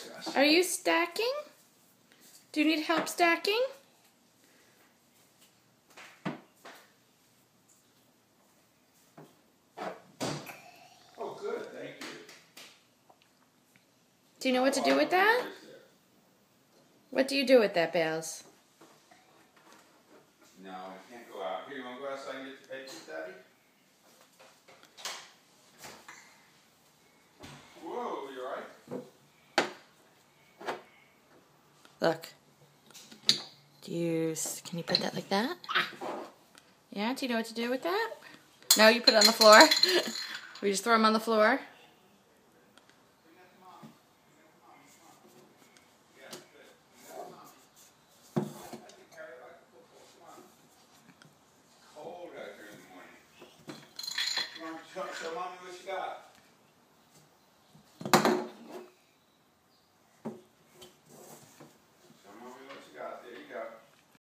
disgusting. Are you stacking? Do you need help stacking? Oh, good, thank you. Do you know what to do with that? What do you do with that, Bales? No, I can't go out. Here, you want to go outside and get the papers, Daddy? Whoa, you alright? Look. Can you put that like that? Yeah, do you know what to do with that? No, you put it on the floor. We just throw them on the floor.